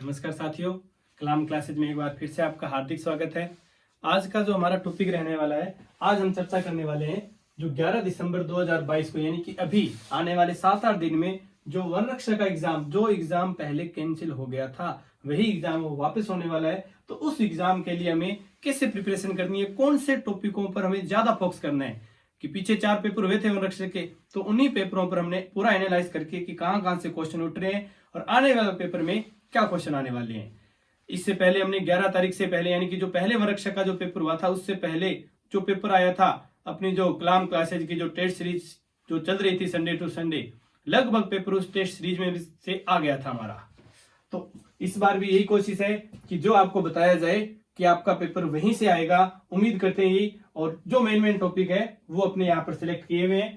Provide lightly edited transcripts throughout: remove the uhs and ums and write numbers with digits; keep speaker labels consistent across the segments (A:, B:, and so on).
A: नमस्कार साथियों, कलाम क्लासेज में एक बार फिर से आपका हार्दिक स्वागत है। आज का जो हमारा टॉपिक रहने वाला है, आज हम चर्चा करने वाले हैं जो 11 दिसंबर 2022 को यानी कि अभी आने वाले 7-8 दिन में जो वन रक्षा का एग्जाम पहले कैंसिल हो गया था, वही एग्जाम वो वापस होने वाला है। तो उस एग्जाम के लिए हमें कैसे प्रिपरेशन करनी है, कौन से टॉपिकों पर हमें ज्यादा फोकस करना है कि पीछे 4 पेपर हुए थे वन रक्षा के, तो उन्हीं पेपरों पर हमने पूरा एनालाइज करके कि कहां कहां से क्वेश्चन उठ रहे हैं और आने वाले पेपर में क्या क्वेश्चन आने वाले हैं। इससे पहले हमने 11 तारीख से पहले यानी कि जो पहले वर्षा का जो पेपर हुआ था, उससे पहले जो पेपर आया था अपनी जो कलाम क्लासेज की जो टेस्ट सीरीज जो चल रही थी संडे टू संडे, लगभग पेपर उस टेस्ट सीरीज में से आ गया था हमारा। तो इस बार भी यही कोशिश है कि जो आपको बताया जाए कि आपका पेपर वहीं से आएगा, उम्मीद करते हैं यही। और जो मेन टॉपिक है वो अपने यहाँ पर सिलेक्ट किए हुए हैं।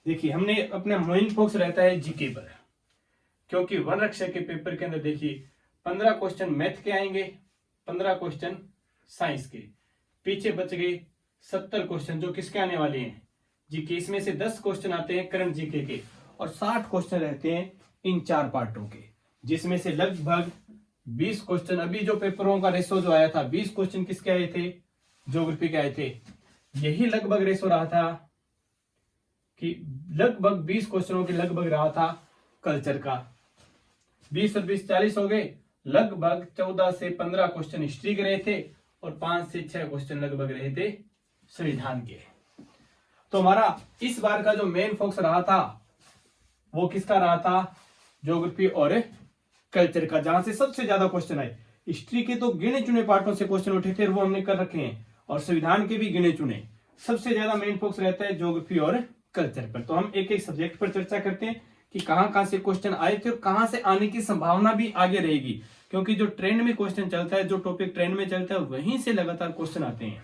A: देखिए, हमने अपना मेन फोकस रहता है जीके पर, क्योंकि वन रक्षा के पेपर के अंदर देखिए 15 क्वेश्चन मैथ के आएंगे, 15 क्वेश्चन साइंस के, पीछे बच गए 70 क्वेश्चन जो किसके आने वाले हैं, जीके। इसमें से 10 क्वेश्चन आते हैं करंट जीके के और 60 क्वेश्चन रहते हैं इन 4 पार्टों के, जिसमें से लगभग 20 क्वेश्चन अभी जो पेपरों का रेशो जो आया था, 20 क्वेश्चन किसके आए थे, ज्योग्राफी के आए थे। यही लगभग रेशो रहा था कि लगभग 20 क्वेश्चनों के लगभग रहा था कल्चर का। 20 और 20 40 हो गए, लगभग 14 से 15 क्वेश्चन हिस्ट्री के रहे थे और 5 से 6 क्वेश्चन लगभग रहे थे संविधान के। तो हमारा इस बार का जो मेन फोकस रहा था वो किसका रहा था, ज्योग्राफी और कल्चर का, जहां से सबसे ज्यादा क्वेश्चन आए। हिस्ट्री के तो गिने चुने पार्टों से क्वेश्चन उठे थे, वो हमने कर रखे हैं, और संविधान के भी गिने चुने। सबसे ज्यादा मेन फोकस रहता है ज्योग्राफी और कल्चर पर। तो हम एक एक सब्जेक्ट पर चर्चा करते हैं कि कहां कहां से क्वेश्चन आए थे और कहां से आने की संभावना भी आगे रहेगी, क्योंकि जो ट्रेंड में क्वेश्चन चलता है, जो टॉपिक ट्रेंड में चलता है, वहीं से लगातार क्वेश्चन आते हैं।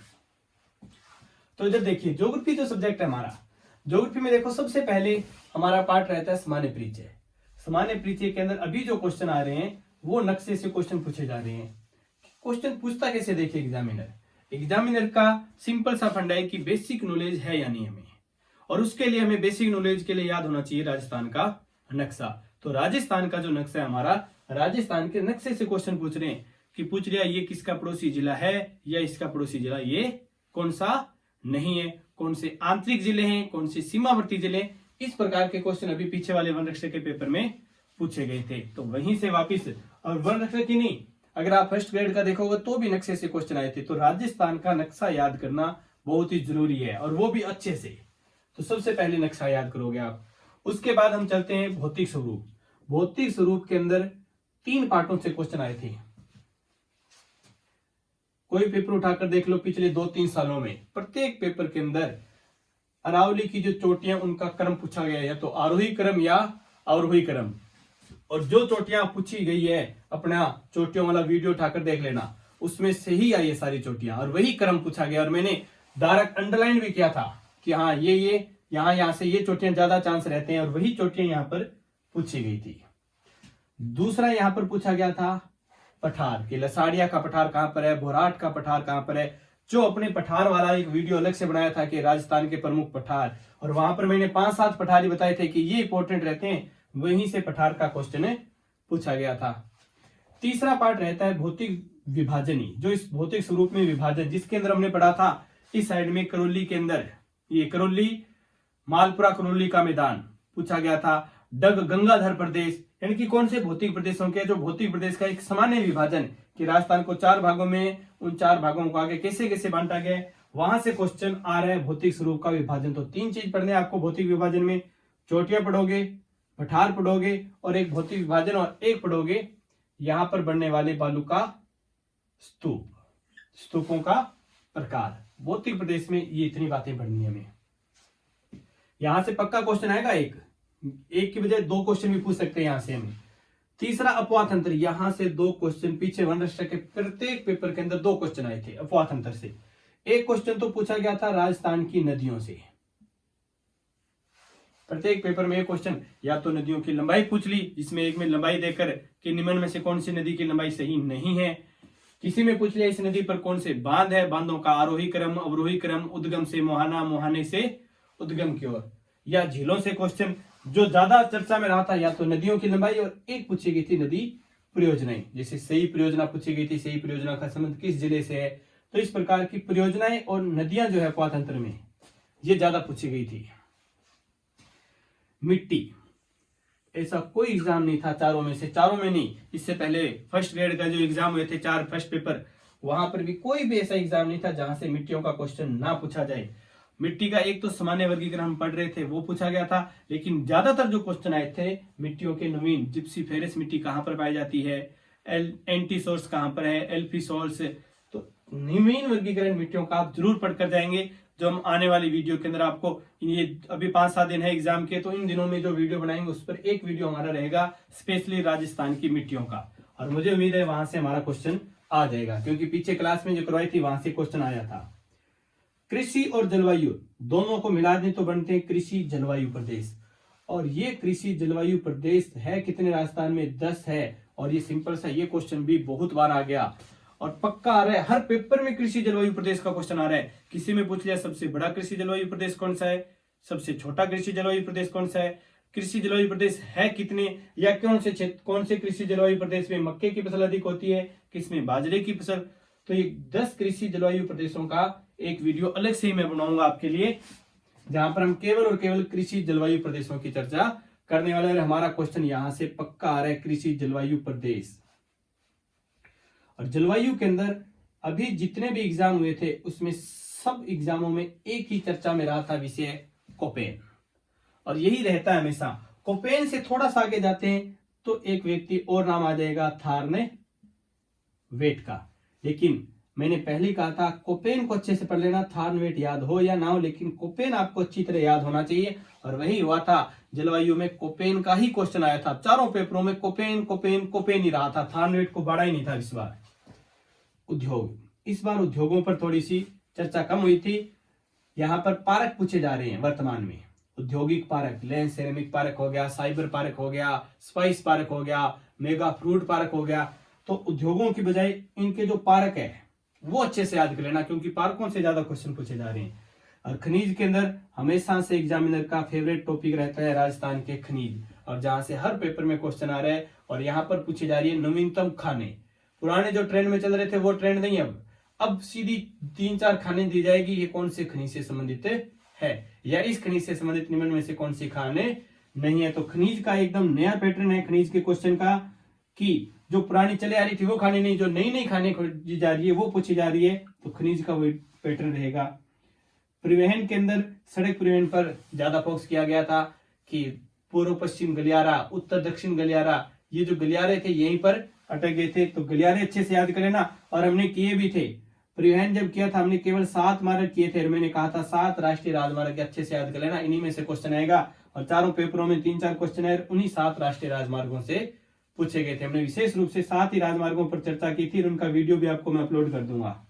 A: तो इधर देखिए, ज्योग्राफी जो सब्जेक्ट है हमारा, ज्योग्राफी में देखो सबसे पहले हमारा पार्ट रहता है सामान्य परिचय। सामान्य परिचय के अंदर अभी जो क्वेश्चन आ रहे हैं वो नक्शे से क्वेश्चन पूछे जा रहे हैं। क्वेश्चन पूछता कैसे, देखिए एग्जामिनर का सिंपल सा फंडा है कि बेसिक नॉलेज है या नहीं हमें, और उसके लिए हमें बेसिक नॉलेज के लिए याद होना चाहिए राजस्थान का नक्शा। तो राजस्थान का जो नक्शा है हमारा, राजस्थान के नक्शे से क्वेश्चन पूछ रहे हैं कि पूछ लिया ये किसका पड़ोसी जिला है या इसका पड़ोसी जिला ये कौन सा नहीं है, कौन से आंतरिक जिले हैं, कौन से सीमावर्ती जिले। इस प्रकार के क्वेश्चन अभी पीछे वाले वन रक्षा के पेपर में पूछे गए थे। तो वहीं से वापिस, और वन रक्षा की नहीं, अगर आप फर्स्ट ग्रेड का देखोगे तो भी नक्शे से क्वेश्चन आए थे। तो राजस्थान का नक्शा याद करना बहुत ही जरूरी है, और वो भी अच्छे से। तो सबसे पहले नक्शा याद करोगे आप। उसके बाद हम चलते हैं भौतिक स्वरूप। भौतिक स्वरूप के अंदर 3 पार्टों से क्वेश्चन आए थे। कोई पेपर उठाकर देख लो पिछले 2-3 सालों में, प्रत्येक पेपर के अंदर अरावली की जो चोटियां उनका क्रम पूछा गया है, या तो आरोही क्रम या अवरोही क्रम। और जो चोटियां पूछी गई है, अपना चोटियों वाला वीडियो उठाकर देख लेना, उसमें से ही आई है सारी चोटियां और वही क्रम पूछा गया। और मैंने डायरेक्ट अंडरलाइन भी किया था कि हाँ ये यहाँ से ये चोटियां ज्यादा चांस रहते हैं, और वही चोटियां यहाँ पर पूछी गई थी। दूसरा यहाँ पर पूछा गया था पठार, कि लसाड़िया का पठार कहां पर है, भोराट का पठार कहां पर है। जो अपने पठार वाला एक वीडियो अलग से बनाया था कि राजस्थान के प्रमुख पठार, और वहां पर मैंने 5-7 पठार ही बताए थे कि ये इंपॉर्टेंट रहते हैं, वहीं से पठार का क्वेश्चन पूछा गया था। तीसरा पार्ट रहता है भौतिक विभाजनी, जो इस भौतिक स्वरूप में विभाजन, जिसके अंदर हमने पढ़ा था इस साइड में करौली के अंदर, ये करौली मालपुरा करौली का मैदान पूछा गया था। डग गंगाधर प्रदेश, यानी कि कौन से भौतिक प्रदेशों के, जो भौतिक प्रदेश का एक सामान्य विभाजन कि राजस्थान को 4 भागों में, उन 4 भागों को आगे कैसे कैसे बांटा गया, वहां से क्वेश्चन आ रहा है भौतिक स्वरूप का विभाजन। तो 3 चीज पढ़ने आपको भौतिक विभाजन में, चोटियां पढ़ोगे, पठार पढ़ोगे, और एक भौतिक विभाजन, और एक पढ़ोगे यहां पर बनने वाले बालू का स्तूप, स्तूपों का प्रकार। भौतिक प्रदेश में ये इतनी बातें पढ़नी है हमें। यहां से पक्का क्वेश्चन आएगा, एक की बजाय 2 क्वेश्चन भी पूछ सकते हैं यहां से हमें। तीसरा अपवाद अंतर, यहां से 2 क्वेश्चन, पीछे वन रक्षा के प्रत्येक पेपर के अंदर 2 क्वेश्चन आए थे अपवाद अंतर से। एक क्वेश्चन तो पूछा गया था राजस्थान की नदियों से, प्रत्येक पेपर में एक क्वेश्चन, या तो नदियों की लंबाई पूछ ली, जिसमें एक में लंबाई देकर कि निम्न में से कौन सी नदी की लंबाई सही नहीं है। किसी में पूछ लिया इस नदी पर कौन से बांध है, बांधों का आरोही क्रम, अवरोही क्रम, उद्गम से मुहाना, मुहाने से उद्गम की ओर। या झीलों से क्वेश्चन, जो ज्यादा चर्चा में रहा था, या तो नदियों की लंबाई, और एक पूछी गई थी नदी परियोजनाएं, जैसे सही परियोजना पूछी गई थी, सही परियोजना का संबंध किस जिले से है, तो इस प्रकार की परियोजनाएं और नदियां जो है पाठ्यंत्र में ये ज्यादा पूछी गई थी। मिट्टी, ऐसा कोई एग्जाम नहीं था चारों में से, चारों में नहीं, इससे पहले फर्स्ट ग्रेड का जो एग्जाम हुए थे 4 फर्स्ट पेपर, वहां पर भी कोई भी ऐसा एग्जाम नहीं था जहां से मिट्टियों का क्वेश्चन ना पूछा जाए। मिट्टी का एक तो सामान्य वर्गीकरण हम पढ़ रहे थे वो पूछा गया था, लेकिन ज्यादातर जो क्वेश्चन आए थे मिट्टियों के नवीन, जिप्सी फेरस मिट्टी कहाँ पर पाई जाती है, एंटी सोर्स कहाँ पर है, एल्फी सोर्स, तो नवीन वर्गीकरण मिट्टियों का आप जरूर पढ़कर जाएंगे, जो हम आने वाली वीडियो के अंदर आपको, ये अभी 5-7 दिन है एग्जाम के, तो इन दिनों में जो वीडियो बनाएंगे उस पर एक वीडियो हमारा रहेगा स्पेशली राजस्थान की मिट्टियों का, और मुझे उम्मीद है वहां से हमारा क्वेश्चन आ जाएगा, क्योंकि पीछे क्लास में जो करवाई थी वहां से क्वेश्चन आया था। कृषि और जलवायु दोनों को मिला दें तो बनते हैं कृषि जलवायु प्रदेश, और ये कृषि जलवायु प्रदेश है कितने राजस्थान में, 10 है, और ये सिंपल सा ये क्वेश्चन भी बहुत बार आ गया और पक्का आ रहा है, हर पेपर में कृषि जलवायु प्रदेश का क्वेश्चन आ रहा है। किसी में पूछ लिया सबसे बड़ा कृषि जलवायु प्रदेश कौन सा है, सबसे छोटा कृषि जलवायु प्रदेश कौन सा है, कृषि जलवायु प्रदेश है कितने, या कौन से कृषि जलवायु प्रदेश में मक्के की फसल अधिक होती है, किसमें बाजरे की फसल। तो ये 10 कृषि जलवायु प्रदेशों का एक वीडियो अलग से ही मैं बनाऊंगा आपके लिए, जहां पर हम केवल और केवल कृषि जलवायु प्रदेशों की चर्चा करने वाले हैं। हमारा क्वेश्चन यहां से पक्का आ रहा है, कृषि जलवायु प्रदेश। और जलवायु के अंदर अभी जितने भी एग्जाम हुए थे उसमें सब एग्जामों में एक ही चर्चा में रहा था विषय कोपेन, और यही रहता है हमेशा। कोपेन से थोड़ा सा आगे जाते हैं तो एक व्यक्ति और नाम आ जाएगा, थार्ने वेट का, लेकिन मैंने पहले ही कहा था कोपेन को अच्छे से पढ़ लेना, थार्नवेट याद हो या ना हो, लेकिन कोपेन आपको अच्छी तरह याद होना चाहिए, और वही हुआ था जलवायु में, कोपेन का ही क्वेश्चन आया था चारों पेपरों में, कोपेन कोपेन कोपेन ही रहा था, थार्नवेट को बढ़ा ही नहीं था। इस बार उद्योग, इस बार उद्योगों पर थोड़ी सी चर्चा कम हुई थी। यहाँ पर पार्क पूछे जा रहे हैं वर्तमान में, औद्योगिक पार्क, लेंस सेरेमिक पार्क हो गया, साइबर पार्क हो गया, स्पाइस पार्क हो गया, मेगा फ्रूट पार्क हो गया। तो उद्योगों की बजाय इनके जो पार्क है वो अच्छे से याद कर लेना, क्योंकि पार्कों से ज्यादा क्वेश्चन पूछे जा रहे हैं। और खनिज के अंदर हमेशा से एग्जामिनर का फेवरेट टॉपिक रहता है राजस्थान के खनिज, और जहां से हर पेपर में क्वेश्चन आ रहा है, और यहाँ पर पूछी जा रही है नवीनतम खाने। पुराने जो ट्रेंड में चल रहे थे वो ट्रेंड नहीं, अब सीधी 3-4 खाने दी जाएगी, ये कौन से खनिज से संबंधित है, या इस खनिज से संबंधित निम्न में से कौन सी खाने नहीं है। तो खनिज का एकदम नया पैटर्न है खनिज के क्वेश्चन का, कि जो पुरानी चले आ रही थी वो खाने नहीं, जो नई नई खाने खोजी जा रही है वो पूछी जा रही है, तो खनिज का वो पैटर्न रहेगा। परिवहन के अंदर सड़क परिवहन पर ज्यादा फोकस किया गया था, कि पूर्व पश्चिम गलियारा, उत्तर दक्षिण गलियारा, ये जो गलियारे थे यहीं पर अटक गए थे, तो गलियारे अच्छे से याद कर लेना। और हमने किए भी थे, परिवहन जब किया था हमने केवल 7 मार्ग किए थे, और मैंने कहा था 7 राष्ट्रीय राजमार्ग अच्छे से याद कर लेना, इन्हीं में से क्वेश्चन आएगा। और चारों पेपरों में 3-4 क्वेश्चन है उन्हीं 7 राष्ट्रीय राजमार्गों से पूछे गए थे। हमने विशेष रूप से 7 ही राजमार्गों पर चर्चा की थी, और उनका वीडियो भी आपको मैं अपलोड कर दूंगा।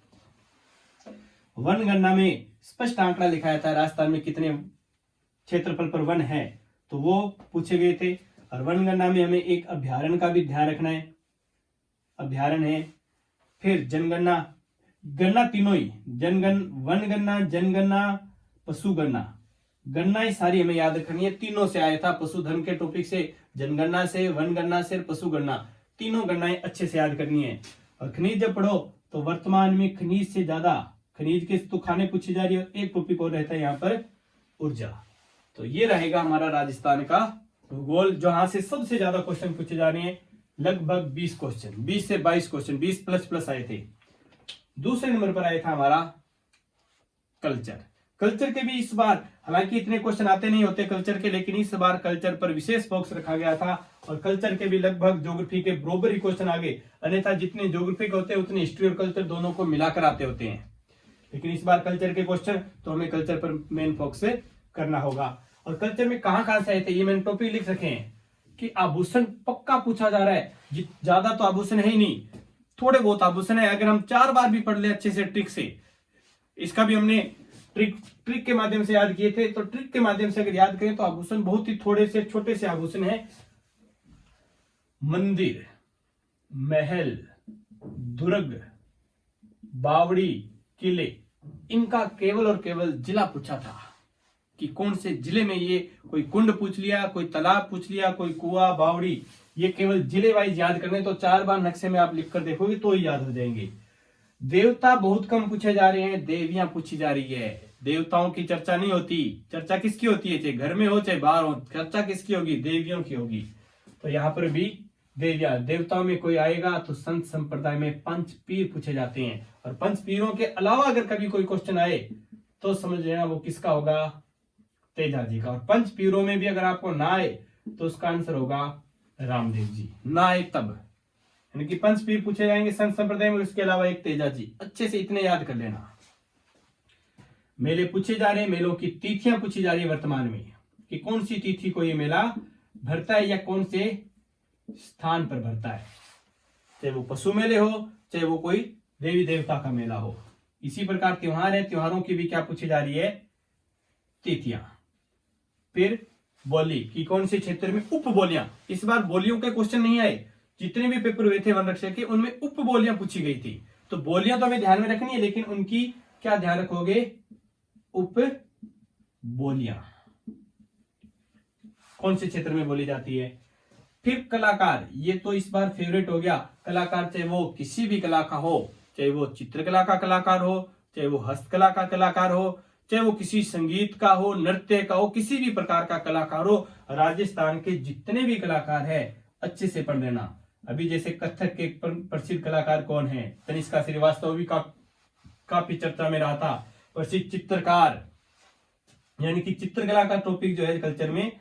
A: वन गणना में स्पष्ट आंकड़ा लिखाया था राजस्थान में कितने क्षेत्रफल पर वन है, तो वो पूछे गए थे। और वन गणना में हमें एक अभ्यारण्य का भी ध्यान रखना है, अभ्यारण्य है, फिर जनगणना, गणना तीनों ही, वन गणना, जनगणना, पशु गणना, गणना ही सारी हमें याद रखनी है। तीनों से आया था, पशुधन के टॉपिक से, जनगणना से, वन गणना से, पशु गणना, तीनों गणनाएं अच्छे से याद करनी है। और खनिज जब पढ़ो तो वर्तमान में खनिज से ज्यादा, खनिज के तो खाने पूछी जा रही है, एक टॉपिक और रहता है यहाँ पर ऊर्जा। तो ये रहेगा हमारा राजस्थान का भूगोल, जहां से सबसे ज्यादा क्वेश्चन पूछे जा रहे हैं, लगभग 20 क्वेश्चन, 20 से 22 क्वेश्चन, 20 प्लस आए थे। दूसरे नंबर पर आया था हमारा कल्चर। कल्चर के भी इस बार, हालांकि इतने क्वेश्चन आते नहीं होते कल्चर के, लेकिन इस बार कल्चर पर विशेष फोकस रखा गया था। और कल्चर के भी लगभग ज्योग्राफी के बराबर ही क्वेश्चन आ गए, अन्यथा जितने ज्योग्राफी के होते हैं उतने हिस्ट्री और कल्चर दोनों को मिलाकर आते होते हैं। लेकिन इस बार कल्चर के क्वेश्चन, तो हमें कल्चर पर मेन फोकस करना होगा। और कल्चर में कहां से आए थे ये मैंने टॉपिक लिख रखे हैं, कि आभूषण पक्का पूछा जा रहा है, ज्यादा तो आभूषण है ही नहीं, थोड़े बहुत आभूषण है। अगर हम 4 बार भी पढ़ ले अच्छे से ट्रिक से, इसका भी हमने ट्रिक के माध्यम से याद किए थे, तो ट्रिक के माध्यम से अगर याद करें तो आभूषण बहुत ही थोड़े से छोटे से आभूषण है। मंदिर, महल, दुर्ग, बावड़ी, किले, इनका केवल और केवल जिला पूछा था, कि कौन से जिले में ये, कोई कुंड पूछ लिया, कोई तालाब पूछ लिया, कोई कुआं, बावड़ी, ये केवल जिले वाइज याद करने, तो 4 बार नक्शे में आप लिख कर देखोगे तो ही याद हो जाएंगे। देवता बहुत कम पूछे जा रहे हैं, देवियां पूछी जा रही है। देवताओं की चर्चा नहीं होती, चर्चा किसकी होती है, चाहे घर में हो चाहे बाहर हो, चर्चा किसकी होगी, देवियों की होगी। तो यहाँ पर भी देवियां, देवताओं में कोई आएगा तो संत संप्रदाय में पंच पीर पूछे जाते हैं। और पंच पीरों के अलावा अगर कभी कोई क्वेश्चन आए तो समझ लेना वो किसका होगा, तेजा जी का। और पंच पीरों में भी अगर आपको ना आए तो उसका आंसर होगा रामदेव जी, ना आए तब, यानी कि पंच पीर पूछे जाएंगे संत संप्रदाय में, उसके अलावा एक तेजा जी। अच्छे से इतने याद कर लेना। मेले पूछे जा रहे हैं, मेलों की तिथियां पूछी जा रही है वर्तमान में, कि कौन सी तिथि को ये मेला भरता है या कौन से स्थान पर भरता है, चाहे वो पशु मेले हो चाहे वो कोई देवी देवता का मेला हो। इसी प्रकार त्योहार है, त्योहारों की भी क्या पूछी जा रही है, तिथियां। फिर बोली कि कौन से क्षेत्र में उप बोलियां, इस बार बोलियों के क्वेश्चन नहीं आए, जितने भी पेपर हुए थे वन रक्षक के उनमें उप बोलियां पूछी गई थी। तो बोलियां तो हमें ध्यान में रखनी है, लेकिन उनकी क्या ध्यान रखोगे, उप बोलियां कौन से क्षेत्र में बोली जाती है। फिर कलाकार, ये तो इस बार फेवरेट हो गया। कलाकार चाहे वो किसी भी कला का हो, चाहे वो चित्रकला का कलाकार हो, चाहे वो हस्तकला का कलाकार हो, चाहे वो किसी संगीत का हो, नृत्य का हो, किसी भी प्रकार का कलाकार हो, राजस्थान के जितने भी कलाकार है अच्छे से पढ़ लेना। अभी जैसे कथक के प्रसिद्ध कलाकार कौन है, तनिष्का श्रीवास्तव भी काफी चर्चा में रहा था। प्रसिद्ध चित्रकार, यानी कि चित्रकला का टॉपिक जो है कल्चर में,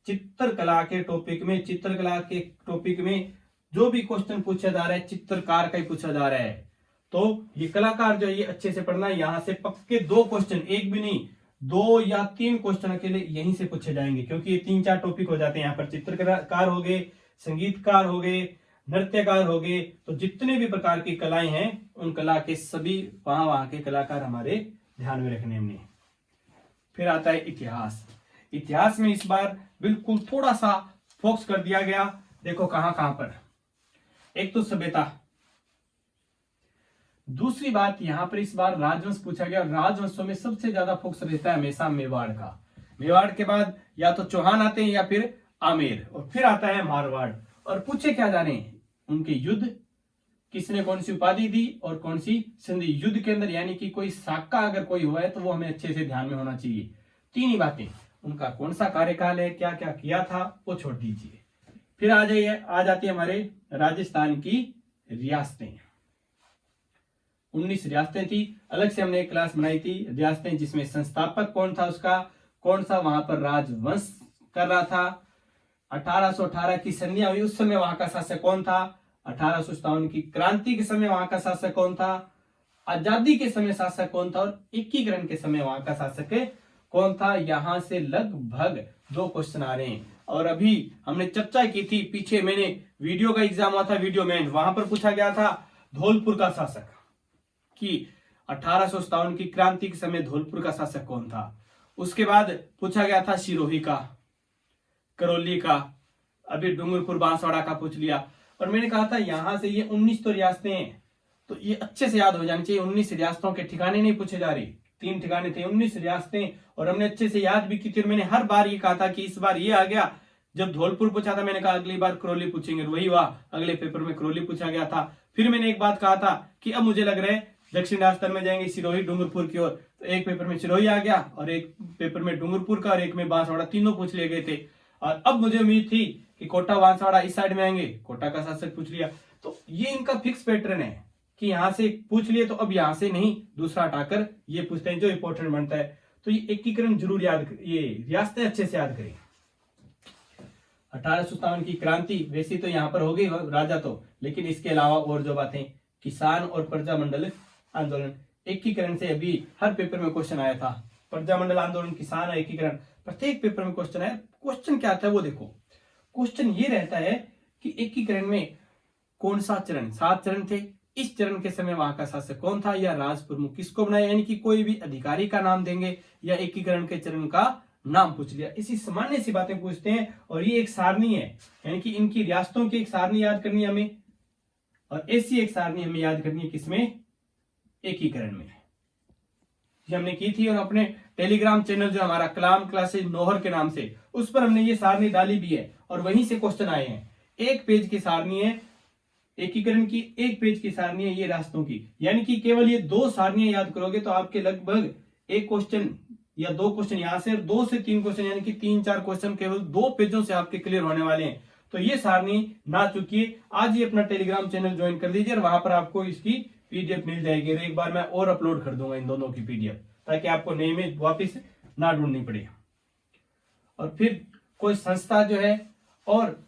A: चित्रकला के टॉपिक में, चित्रकला के टॉपिक में जो भी क्वेश्चन पूछा जा रहा है चित्रकार का ही पूछा जा रहा है। तो ये कलाकार जो है ये अच्छे से पढ़ना है। यहां से पक्के 2 क्वेश्चन, एक भी नहीं 2 या 3 क्वेश्चन के लिए यहीं से पूछे जाएंगे, क्योंकि ये 3-4 टॉपिक हो जाते हैं यहाँ पर। चित्रकार हो गए, संगीतकार हो गए, नृत्यकार हो गए, तो जितने भी प्रकार की कलाएं हैं उन कला के सभी वहां के कलाकार हमारे ध्यान में रखने में। फिर आता है इतिहास। इतिहास में इस बार बिल्कुल थोड़ा सा फोकस कर दिया गया। देखो कहां कहां पर, एक तो सभ्यता, दूसरी बात यहां पर इस बार राजवंश पूछा गया। राजवंशों में सबसे ज्यादा फोकस रहता है हमेशा मेवाड़ का। मेवाड़ के बाद या तो चौहान आते हैं या फिर आमेर, और फिर आता है मारवाड़। और पूछे क्या जा रहे हैं, उनके युद्ध, किसने कौन सी उपाधि दी और कौन सी संधि। युद्ध के अंदर यानी कि कोई साका अगर कोई हुआ है तो वो हमें अच्छे से ध्यान में होना चाहिए। 3 ही बातें, उनका कौन सा कार्यकाल है, क्या क्या किया था, वो छोड़ दीजिए। फिर आ जाती है हमारे राजस्थान की रियासतें। 19 रियासतें थी, अलग से हमने एक क्लास बनाई थी रियासतें, जिसमें संस्थापक कौन था उसका, कौन सा वहां पर राजवंश कर रहा था। 1818 की संधियां हुई, उस समय वहां का शासक कौन था। 1857 की क्रांति के समय वहां का शासक कौन था। आजादी के समय शासक कौन था, और एकीकरण के समय वहां का शासक कौन था। यहां से लगभग 2 क्वेश्चन आ रहे हैं। और अभी हमने चर्चा की थी, पीछे मैंने वीडियो का एग्जाम हुआ था, वीडियो में वहां पर पूछा गया था धौलपुर का शासक, कि 1857 की क्रांति के समय धौलपुर का शासक कौन था। उसके बाद पूछा गया था सिरोही का, करौली का, अभी डूंगरपुर बांसवाड़ा का पूछ लिया। और मैंने कहा था यहां से ये 19 तो रियासतें हैं, तो ये अच्छे से याद हो जानी चाहिए। 19 रियासतों के ठिकाने नहीं पूछे जा रहे, 3 ठिकाने थे, 19 रियासतें। और हमने अच्छे से याद भी की थी। और मैंने हर बार ये कहा था कि इस बार ये आ गया। जब धौलपुर पूछा था मैंने कहा अगली बार करौली पूछेंगे, वही हुआ, अगले पेपर में करौली पूछा गया था। फिर मैंने एक बात कहा था कि अब मुझे लग रहा है दक्षिण राजस्थान में जाएंगे सिरोही डूंगरपुर की ओर, तो एक पेपर में सिरोही आ गया और एक पेपर में डूंगरपुर का और एक में बांसवाड़ा, तीनों पूछ लिए गए थे। और अब मुझे उम्मीद थी कि कोटा बांसवाड़ा इस साइड में आएंगे, कोटा का शासक पूछ लिया। तो ये इनका फिक्स पैटर्न है कि यहां से पूछ लिए तो अब यहां से नहीं, दूसरा हटाकर ये पूछते हैं जो इंपॉर्टेंट बनता है। तो ये एकीकरण जरूर याद, ये रियासतें अच्छे से याद करें। 1857 की क्रांति वैसे तो यहाँ पर हो गई राजा तो, लेकिन इसके अलावा और जो बातें, किसान और प्रजामंडल आंदोलन, एकीकरण से अभी हर पेपर में क्वेश्चन आया था। प्रजामंडल आंदोलन, किसान एकीकरण, प्रत्येक पेपर में क्वेश्चन है। क्वेश्चन क्या आता है वो देखो, क्वेश्चन ये रहता है कि एकीकरण में कौन सा चरण, 7 चरण थे, इस चरण के समय वहां का शासक कौन था, या राज प्रमुख किसको बनाया, यानी कि कोई भी अधिकारी का नाम देंगे या एकीकरण के चरण का नाम पूछ लिया। इसी सामान्य सी बातें पूछते हैं। और ये एक सारणी है, यानी कि इनकी रियासतों की एक सारणी याद करनी है हमें, और ऐसी एक सारणी हमें याद करनी है किसमें, एकीकरण में। ये हमने की थी, और अपने टेलीग्राम चैनल जो हमारा कलाम क्लासेज नोहर के नाम से, उस पर हमने ये सारणी डाली भी है और वहीं से क्वेश्चन आए हैं एक पेज की सारणी है, एकीकरण की एक पेज की सारणी है ये रास्तों की। यानी कि केवल ये 2 सारणियां याद करोगे तो आपके लगभग एक क्वेश्चन या 2 क्वेश्चन यहां से, 2 से 3 क्वेश्चन यानी कि 3-4 क्वेश्चन केवल 2 पेजों से आपके क्लियर होने वाले हैं। तो ये सारणी ना चुकिए, आज ही अपना टेलीग्राम चैनल ज्वाइन कर लीजिए और वहां पर आपको इसकी पीडीएफ मिल जाएगी। एक बार मैं और अपलोड कर दूंगा इन दोनों की पीडीएफ, ताकि आपको नई में वापिस ना ढूंढनी पड़े। और फिर कोई संस्था जो है, और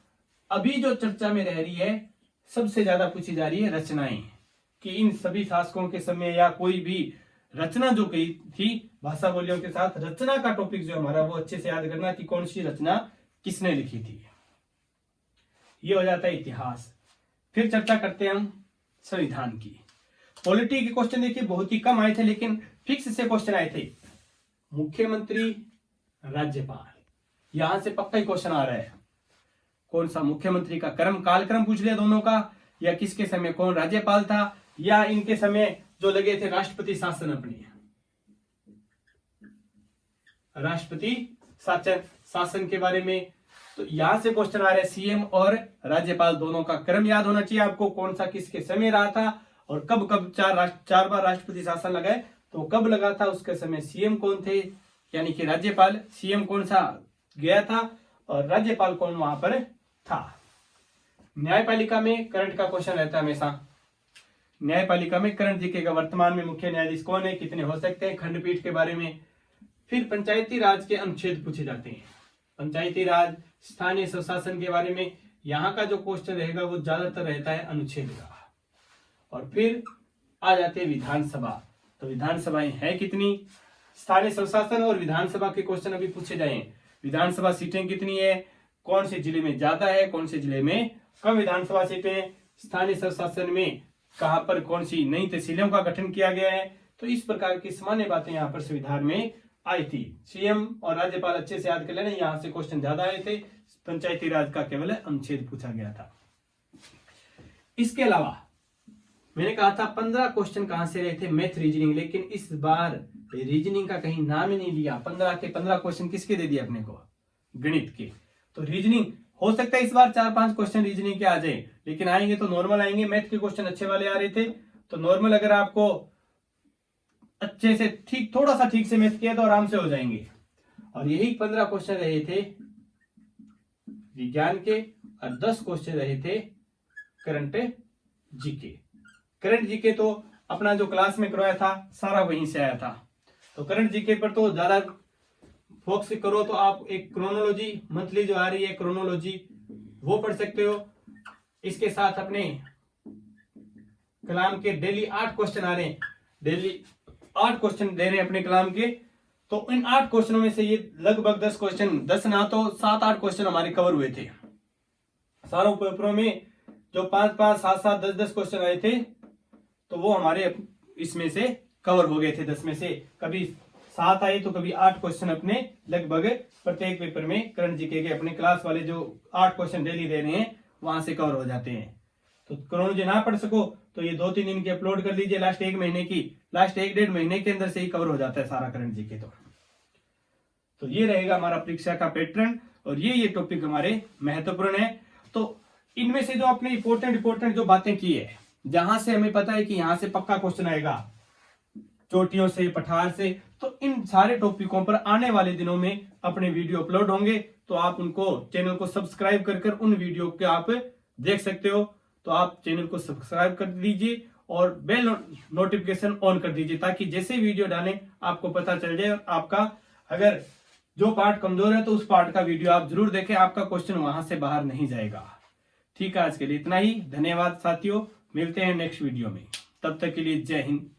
A: अभी जो चर्चा में रह रही है, सबसे ज्यादा पूछी जा रही है रचनाएं, कि इन सभी शासकों के समय या कोई भी रचना जो कही थी भाषा बोलियों के साथ, रचना का टॉपिक जो हमारा वो अच्छे से याद करना कि कौन सी रचना किसने लिखी थी। ये हो जाता है इतिहास। फिर चर्चा करते हैं हम संविधान की। पॉलिटी के क्वेश्चन देखिए बहुत ही कम आए थे, लेकिन फिक्स से क्वेश्चन आए थे। मुख्यमंत्री, राज्यपाल, यहां से पक्का ही क्वेश्चन आ रहा है। कौन सा मुख्यमंत्री का कालक्रम पूछ लिया दोनों का, या किसके समय कौन राज्यपाल था, या इनके समय जो लगे थे राष्ट्रपति शासन, अपनी राष्ट्रपति शासन के बारे में। तो यहां से क्वेश्चन आ रहा है सीएम और राज्यपाल दोनों का क्रम याद होना चाहिए आपको, कौन सा किसके समय रहा था और कब कब 4 बार राष्ट्रपति शासन लगा है, तो कब लगा था, उसके समय सीएम कौन थे, यानी कि राज्यपाल, सीएम कौन सा गया था और राज्यपाल कौन वहां पर था। न्यायपालिका में करंट का क्वेश्चन रहता है हमेशा। न्यायपालिका में करंट जीके का, वर्तमान में मुख्य न्यायाधीश कौन है, कितने हो सकते हैं, खंडपीठ के बारे में। फिर पंचायती राज के अनुच्छेद पूछे जाते हैं, पंचायती राज, स्थानीय स्वशासन के बारे में। यहाँ का जो क्वेश्चन रहेगा वो ज्यादातर रहता है अनुच्छेद का। और फिर आ जाते हैं विधानसभा। तो विधानसभाएं है कितनी, स्थानीय स्वशासन और विधानसभा के क्वेश्चन अभी पूछे जाए। विधानसभा सीटें कितनी है, कौन से जिले में ज्यादा है, कौन से जिले में कम विधानसभा सीटें, स्थानीय स्वशासन में कहां पर कौन सी नई तहसीलों का गठन किया गया है। तो इस प्रकार की सामान्य बातें यहाँ पर संविधान में आई थी। सीएम और राज्यपाल अच्छे से याद कर लेना, यहाँ से क्वेश्चन ज्यादा आए थे। पंचायती राज का केवल अनुच्छेद पूछा गया था। इसके अलावा मैंने कहा था 15 क्वेश्चन कहां से रहे थे, मैथ रीजनिंग, लेकिन इस बार रीजनिंग का कहीं नाम ही नहीं लिया। 15 के 15 क्वेश्चन किसके दे दिए अपने को, गणित के। तो रीजनिंग हो सकता है इस बार 4-5 क्वेश्चन रीजनिंग के आ जाए, लेकिन आएंगे तो नॉर्मल आएंगे। मैथ के क्वेश्चन अच्छे वाले आ रहे थे, तो नॉर्मल अगर आपको अच्छे से थोड़ा सा ठीक से मैथ किया तो आराम से हो जाएंगे। और यही 15 क्वेश्चन रहे थे विज्ञान के, और 10 क्वेश्चन रहे थे करंट जीके। करंट जीके तो अपना जो क्लास में करवाया था सारा वहीं से आया था। तो करंट जीके पर तो ज्यादा फोकस करो तो आप एक क्रोनोलॉजी मंथली जो आ रही है, क्रोनोलॉजी वो पढ़ सकते हो। इसके साथ अपने कलाम के डेली 8 क्वेश्चन आ रहे हैं, डेली 8 क्वेश्चन दे रहे हैं अपने कलाम के। तो इन 8 क्वेश्चनों में से ये लगभग 10 क्वेश्चन, 10 ना तो 7-8 क्वेश्चन हमारे कवर हुए थे। सारों पेपरों में जो 5-5, 7-7, 10-10 क्वेश्चन आए थे, तो वो हमारे इसमें से कवर हो गए थे। 10 में से कभी 7 आए तो कभी 8 क्वेश्चन अपने लगभग प्रत्येक पेपर में करंट जीके के अपने क्लास वाले जो 8 क्वेश्चन डेली दे रहे हैं वहां से कवर हो जाते हैं। तो क्रोनोलॉजी ना पढ़ सको तो ये 2-3 दिन की अपलोड कर लीजिए, लास्ट 1 महीने की, लास्ट 1-1.5 महीने के अंदर से ही कवर हो जाता है सारा करंट जीके। तो ये रहेगा हमारा परीक्षा का पैटर्न, और ये टॉपिक हमारे महत्वपूर्ण है। तो इनमें से जो अपने इंपोर्टेंट जो बातें की है, जहां से हमें पता है कि यहां से पक्का क्वेश्चन आएगा, चोटियों से, पठार से, तो इन सारे टॉपिकों पर आने वाले दिनों में अपने वीडियो अपलोड होंगे। तो आप उनको चैनल को सब्सक्राइब कर उन वीडियो के आप देख सकते हो। तो आप चैनल को सब्सक्राइब कर दीजिए और बेल नोटिफिकेशन ऑन कर दीजिए, ताकि जैसे वीडियो डालें आपको पता चल जाए। आपका अगर जो पार्ट कमजोर है तो उस पार्ट का वीडियो आप जरूर देखें, आपका क्वेश्चन वहां से बाहर नहीं जाएगा। ठीक है, आज के लिए इतना ही। धन्यवाद साथियों, मिलते हैं नेक्स्ट वीडियो में। तब तक के लिए जय हिंद।